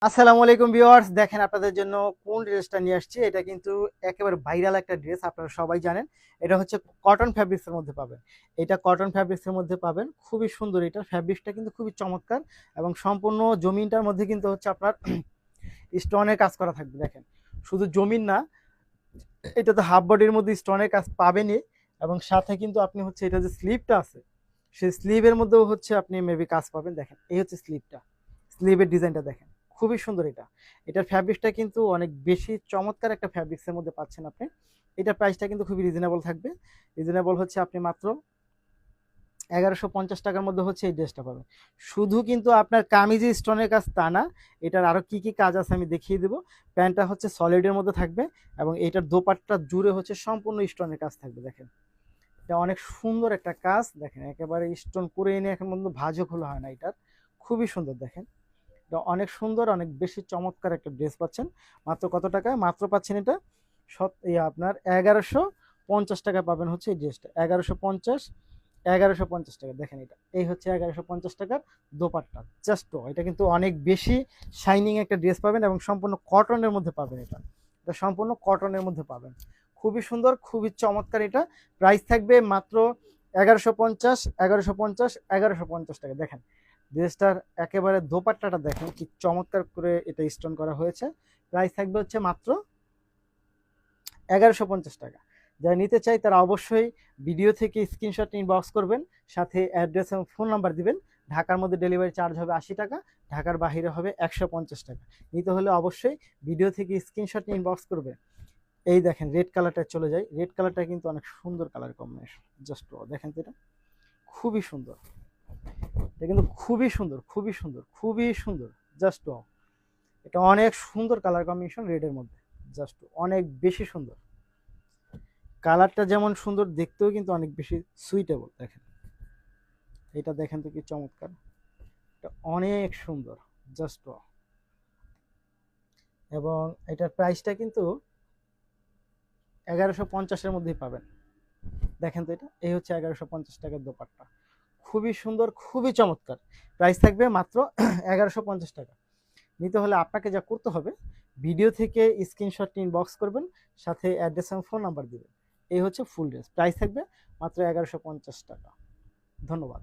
আসসালামু আলাইকুম ভিউয়ার্স, দেখেন আপনাদের জন্য কোন ড্রেসটা নিয়ে আসছি। এটা কিন্তু একেবারে ভাইরাল একটা ড্রেস, আপনারা সবাই জানেন। এটা হচ্ছে কটন ফ্যাব্রিক্সের মধ্যে পাবেন। এটা কটন ফ্যাব্রিক্সের মধ্যে পাবেন, খুবই সুন্দর। এটার ফ্যাব্রিক্সটা কিন্তু খুবই চমৎকার এবং সম্পূর্ণ জমিনটার মধ্যে কিন্তু হচ্ছে আপনার স্টোনের কাজ করা থাকবে। দেখেন, শুধু জমিন না, এটা তো হাফ বডির মধ্যে স্টোনের কাজ পাবেনই এবং সাথে কিন্তু আপনি হচ্ছে এটা যে স্লিভটা আছে, সেই স্লিভের মধ্যেও হচ্ছে আপনি মেবি কাজ পাবেন। দেখেন, এই হচ্ছে স্লিভটা, স্লিভের ডিজাইনটা দেখেন, খুবই সুন্দর। এটার ফ্যাব্রিক্সটা কিন্তু অনেক বেশি চমৎকার একটা ফ্যাব্রিক্সের মধ্যে পাচ্ছেন আপনি। এটার প্রাইসটা কিন্তু খুবই রিজনেবল থাকবে। রিজনেবল হচ্ছে আপনি মাত্র 1150 টাকার মধ্যে হচ্ছে এই ড্রেসটা পাবেন। শুধু কিন্তু আপনার কামিজে স্টোনের কাজ তা না, এটার আরও কি কি কাজ আছে আমি দেখিয়ে দেবো। প্যান্টটা হচ্ছে সলিডের মধ্যে থাকবে এবং এটার দোপাট্টা জুড়ে হচ্ছে সম্পূর্ণ স্টোনের কাজ থাকবে। দেখেন, এটা অনেক সুন্দর একটা কাজ। দেখেন, একেবারে স্টোন করে এনে এখন পর্যন্ত ভাঁজও খোলা হয় না এটার, খুবই সুন্দর। দেখেন, এটা অনেক সুন্দর, অনেক বেশি চমৎকার একটা ড্রেস পাচ্ছেন। মাত্র কত টাকা মাত্র পাচ্ছেন এটা? আপনার 1150 টাকা পাবেন হচ্ছে এই ড্রেসটা। 1150 টাকা। দেখেন, এই হচ্ছে 1150 টাকার দোপাট্টা। জাস্ট এটা কিন্তু অনেক বেশি শাইনিং একটা ড্রেস পাবেন এবং সম্পূর্ণ কটনের মধ্যে পাবেন। এটা সম্পূর্ণ কটনের মধ্যে পাবেন, খুবই সুন্দর, খুবই চমৎকার। এটা প্রাইস থাকবে মাত্র 1150, 1150, 1150 টাকা। দেখেন, ড্রেসটার একেবারে দোপাট্টাটা দেখেন কি চমৎকার করে এটা স্টোন করা হয়েছে। প্রাইস থাকবে হচ্ছে মাত্র 1150 টাকা। যারা নিতে চাই তারা অবশ্যই ভিডিও থেকে স্ক্রিনশট ইনবক্স করবেন, সাথে অ্যাড্রেস এবং ফোন নাম্বার দিবেন। ঢাকার মধ্যে ডেলিভারি চার্জ হবে 80 টাকা, ঢাকার বাইরে হবে 150 টাকা। নিতে হলে অবশ্যই ভিডিও থেকে স্ক্রিনশট ইনবক্স করবে। এই দেখেন, রেড কালারটা চলে যায়। রেড কালারটা কিন্তু অনেক সুন্দর কালার কম্বিনেশন। জাস্ট দেখেন তো, এটা খুবই সুন্দর। এটা কিন্তু খুবই সুন্দর, খুবই সুন্দর, খুবই সুন্দর। জাস্ট এটা অনেক সুন্দর কালার কম্বিনেশন রেডের মধ্যে। জাস্ট অনেক বেশি সুন্দর। কালারটা যেমন সুন্দর, দেখতেও কিন্তু অনেক বেশি সুইটেবল। দেখেন, এটা দেখেন তো কি চমৎকার। এটা অনেক সুন্দর। জাস্ট এবং এটার প্রাইসটা কিন্তু 1150-এর মধ্যেই পাবেন। দেখেন তো, এই হচ্ছে 1150 টাকার দোপাট্টা, খুবই সুন্দর, খুবই চমৎকার। প্রাইস থাকবে মাত্র 1150 টাকা। নিতে হলে আপনাকে যা করতে হবে, ভিডিও থেকে স্ক্রিনশট ইনবক্স করবেন, সাথে অ্যাড্রেস এবং ফোন নাম্বার দিবেন। এই হচ্ছে ফুল ড্রেস। প্রাইস থাকবে মাত্র 1150 টাকা। ধন্যবাদ।